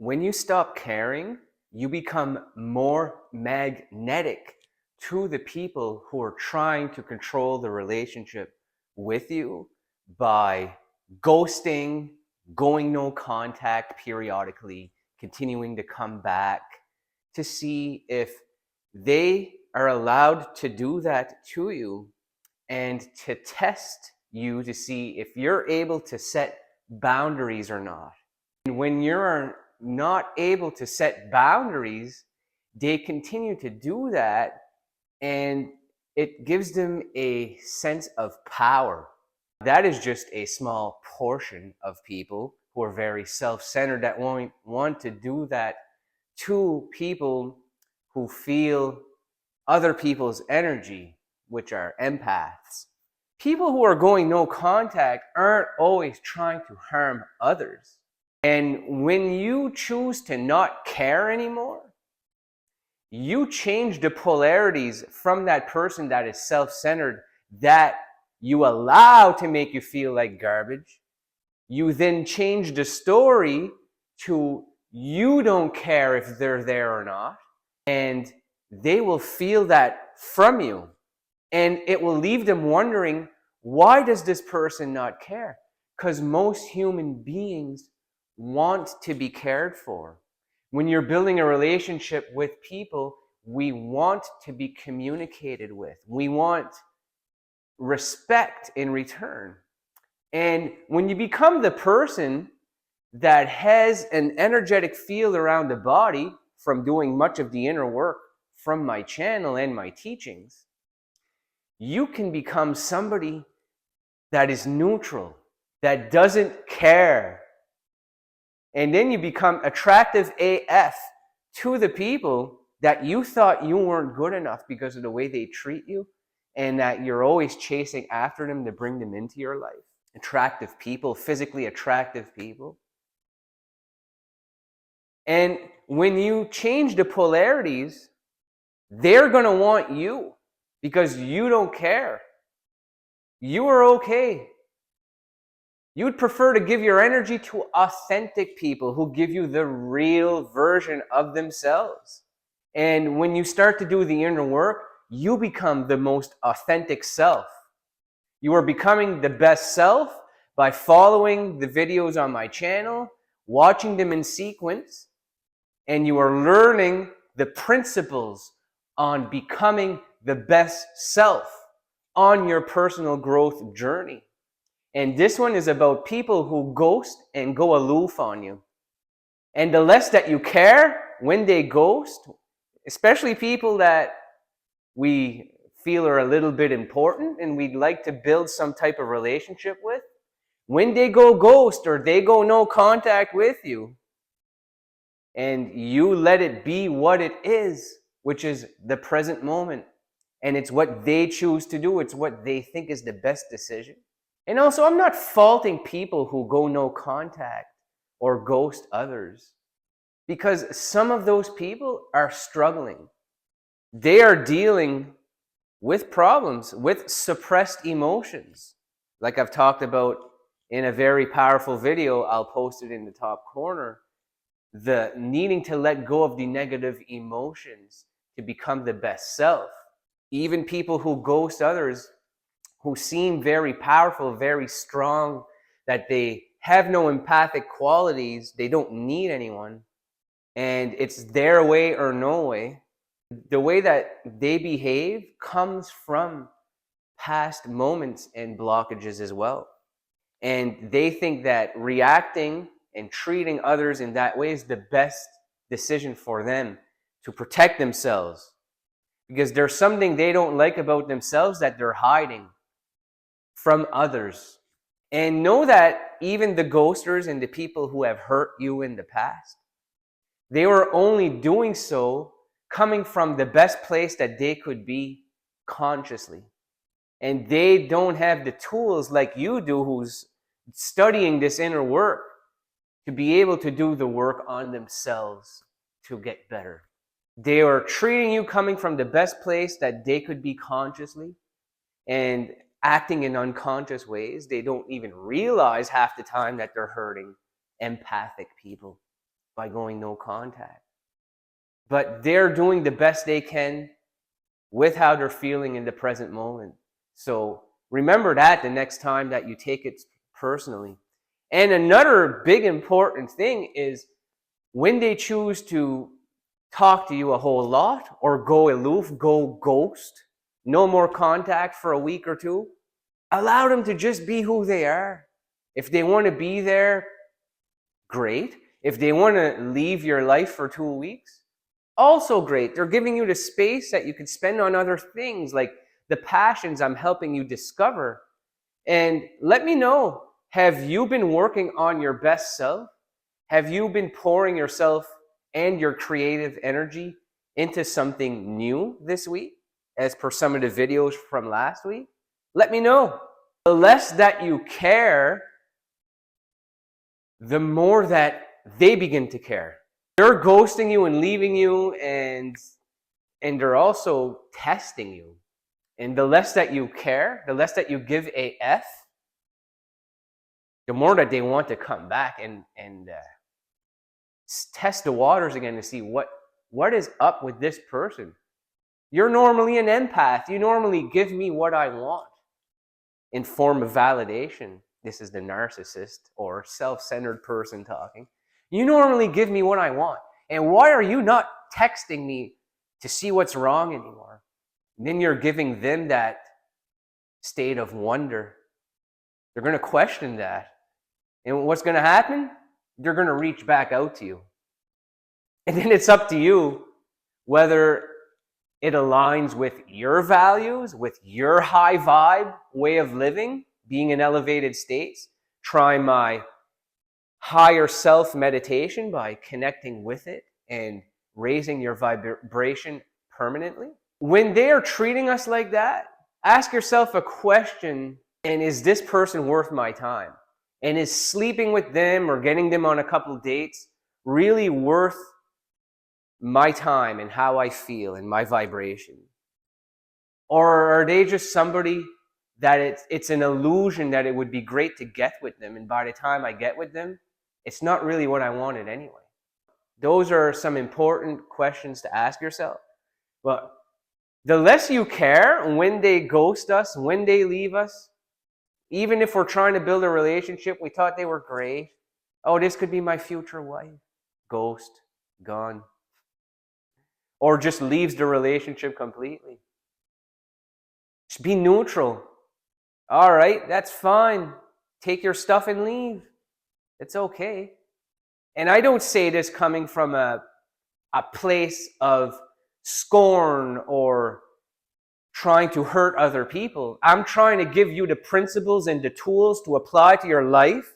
When you stop caring, you become more magnetic to the people who are trying to control the relationship with you by ghosting, going no contact periodically, continuing to come back to see if they are allowed to do that to you and to test you to see if you're able to set boundaries or not. And when you're not able to set boundaries, they continue to do that, and it gives them a sense of power. That is just a small portion of people who are very self-centered that won't want to do that to people who feel other people's energy, which are empaths. People who are going no contact aren't always trying to harm others. And when you choose to not care anymore, you change the polarities from that person that is self-centered, that you allow to make you feel like garbage. You then change the story to you don't care if they're there or not, and they will feel that from you. And it will leave them wondering, why does this person not care? Because most human beings want to be cared for. When you're building a relationship with people, we want to be communicated with. We want respect in return. And when you become the person that has an energetic field around the body from doing much of the inner work from my channel and my teachings, you can become somebody that is neutral, that doesn't care. And then you become attractive AF to the people that you thought you weren't good enough because of the way they treat you, and that you're always chasing after them to bring them into your life. Attractive people, physically attractive people. And when you change the polarities, they're going to want you because you don't care. You are okay. You would prefer to give your energy to authentic people who give you the real version of themselves. And when you start to do the inner work, you become the most authentic self. You are becoming the best self by following the videos on my channel, watching them in sequence, and you are learning the principles on becoming the best self on your personal growth journey. And this one is about people who ghost and go aloof on you. And the less that you care when they ghost, especially people that we feel are a little bit important and we'd like to build some type of relationship with, when they go ghost or they go no contact with you, and you let it be what it is, which is the present moment, and it's what they choose to do, it's what they think is the best decision. And also, I'm not faulting people who go no contact or ghost others, because some of those people are struggling. They are dealing with problems, with suppressed emotions. Like I've talked about in a very powerful video, I'll post it in the top corner, the needing to let go of the negative emotions to become the best self. Even people who ghost others, who seem very powerful, very strong, that they have no empathic qualities, they don't need anyone, and it's their way or no way. The way that they behave comes from past moments and blockages as well. And they think that reacting and treating others in that way is the best decision for them to protect themselves, because there's something they don't like about themselves that they're hiding from others. And know that even the ghosters and the people who have hurt you in the past, they were only doing so coming from the best place that they could be consciously. And they don't have the tools like you do, who's studying this inner work, to be able to do the work on themselves to get better. They are treating you coming from the best place that they could be consciously, and acting in unconscious ways. They don't even realize half the time that they're hurting empathic people. by going no contact. But they're doing the best they can with how they're feeling in the present moment. So remember that the next time that you take it personally. And another big important thing is when they choose to talk to you a whole lot or go aloof, go ghost, no more contact for a week or two, allow them to just be who they are. If they want to be there, great. If they want to leave your life for 2 weeks, also great. They're giving you the space that you can spend on other things, like the passions I'm helping you discover. And let me know, have you been working on your best self? Have you been pouring yourself and your creative energy into something new this week, as per some of the videos from last week? Let me know. The less that you care, the more that they begin to care. They're ghosting you and leaving you, and they're also testing you. And the less that you care, the less that you give a F, the more that they want to come back and test the waters again to see what is up with this person. You're normally an empath. You normally give me what I want in form of validation. This is the narcissist or self-centered person talking. You normally give me what I want. And why are you not texting me to see what's wrong anymore? And then you're giving them that state of wonder. They're going to question that. And what's going to happen? They're going to reach back out to you. And then it's up to you whether it aligns with your values, with your high vibe way of living, being in elevated states. Try my higher self meditation by connecting with it and raising your vibration permanently. When they are treating us like that, ask yourself a question, and is this person worth my time? And is sleeping with them or getting them on a couple of dates really worth my time and how I feel and my vibration? Or are they just somebody that it's an illusion that it would be great to get with them, and by the time I get with them, it's not really what I wanted anyway? Those are some important questions to ask yourself. But the less you care when they ghost us, when they leave us, even if we're trying to build a relationship, we thought they were great. Oh, this could be my future wife. Ghost, gone. Or just leaves the relationship completely. Just be neutral. All right, that's fine. Take your stuff and leave. It's okay. And I don't say this coming from a place of scorn or trying to hurt other people. I'm trying to give you the principles and the tools to apply to your life,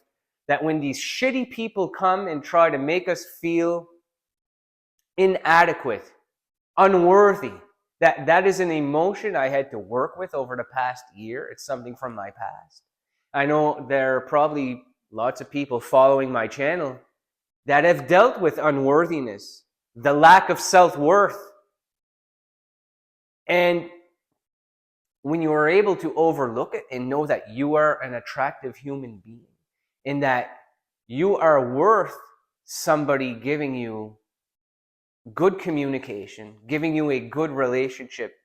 that when these shitty people come and try to make us feel inadequate, unworthy, that is an emotion I had to work with over the past year. It's something from my past. I know there are probably lots of people following my channel that have dealt with unworthiness, the lack of self-worth. And when you are able to overlook it and know that you are an attractive human being, and that you are worth somebody giving you good communication, giving you a good relationship,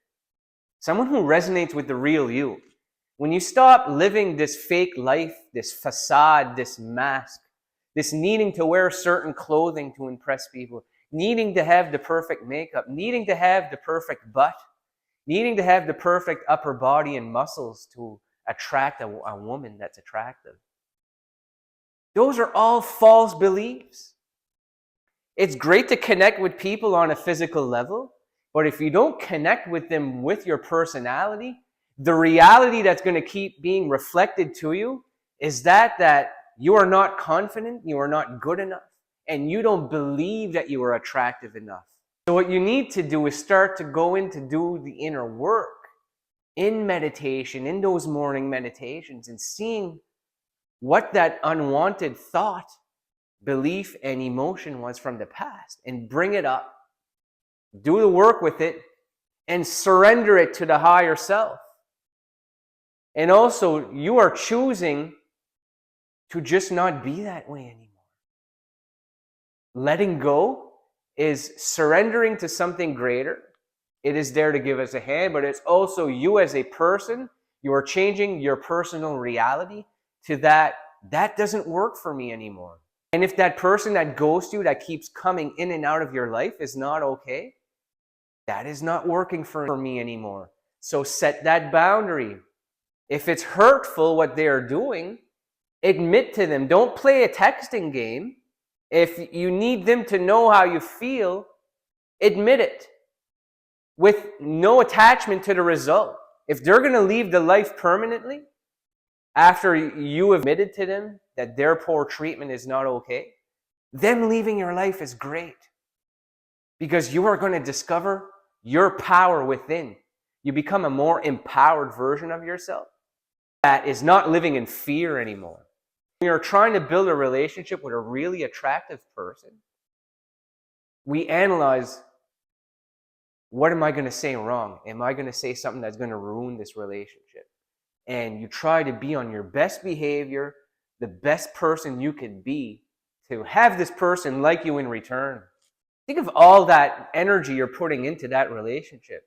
someone who resonates with the real you. When you stop living this fake life, this facade, this mask, this needing to wear certain clothing to impress people, needing to have the perfect makeup, needing to have the perfect butt, needing to have the perfect upper body and muscles to attract a woman that's attractive. Those are all false beliefs. It's great to connect with people on a physical level, but if you don't connect with them with your personality, the reality that's going to keep being reflected to you is that you are not confident, you are not good enough, and you don't believe that you are attractive enough. So what you need to do is start to go in to do the inner work in meditation, in those morning meditations, and seeing what that unwanted thought, belief, and emotion was from the past, and bring it up, do the work with it, and surrender it to the higher self. And also, you are choosing to just not be that way anymore. Letting go is surrendering to something greater. It is there to give us a hand, but it's also you as a person. You are changing your personal reality to that doesn't work for me anymore. And if that person that ghosts you, that keeps coming in and out of your life is not okay, that is not working for me anymore. So set that boundary. If it's hurtful what they are doing, admit to them. Don't play a texting game. If you need them to know how you feel, admit it with no attachment to the result. If they're going to leave the life permanently after you have admitted to them that their poor treatment is not okay, them leaving your life is great because you are going to discover your power within. You become a more empowered version of yourself that is not living in fear anymore. When you're trying to build a relationship with a really attractive person, we analyze, what am I going to say wrong? Am I going to say something that's going to ruin this relationship? And you try to be on your best behavior, the best person you can be, to have this person like you in return. Think of all that energy you're putting into that relationship.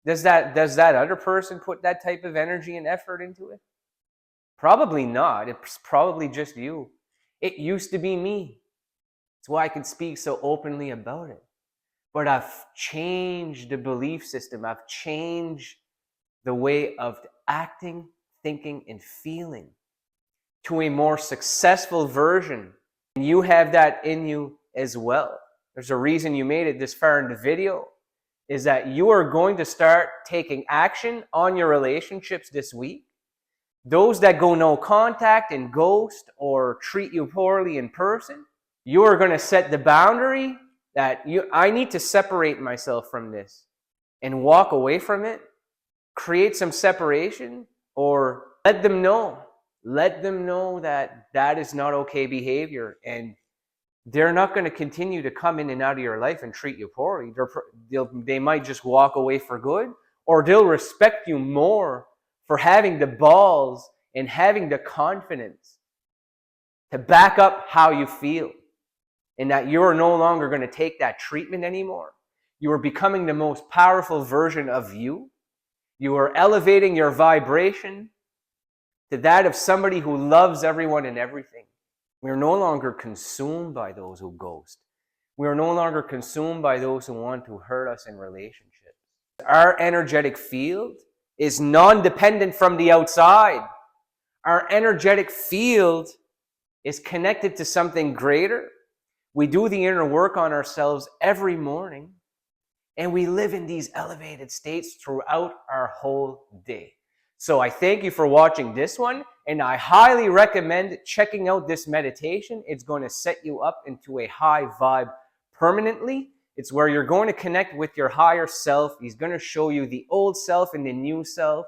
Does that other person put that type of energy and effort into it? Probably not. It's probably just you. It used to be me. That's why I can speak so openly about it. But I've changed the belief system. I've changed the way of acting, thinking, and feeling to a more successful version. And you have that in you as well. There's a reason you made it this far in the video, is that you are going to start taking action on your relationships this week. Those that go no contact and ghost or treat you poorly in person, you are going to set the boundary that I need to separate myself from this and walk away from it, create some separation, or let them know that that is not okay behavior, and they're not going to continue to come in and out of your life and treat you poorly. They might just walk away for good, or they'll respect you more for having the balls and having the confidence to back up how you feel, and that you're no longer going to take that treatment anymore. You are becoming the most powerful version of you. You are elevating your vibration to that of somebody who loves everyone and everything. We are no longer consumed by those who ghost. We are no longer consumed by those who want to hurt us in relationships. Our energetic field is non-dependent from the outside. Our energetic field is connected to something greater. We do the inner work on ourselves every morning, and we live in these elevated states throughout our whole day. So I thank you for watching this one, and I highly recommend checking out this meditation. It's going to set you up into a high vibe permanently. It's where you're going to connect with your higher self. He's going to show you the old self and the new self,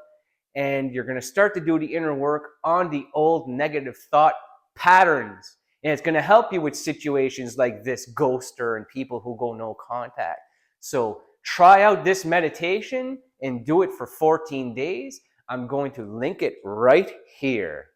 and you're going to start to do the inner work on the old negative thought patterns. And it's going to help you with situations like this ghoster and people who go no contact. So try out this meditation and do it for 14 days. I'm going to link it right here.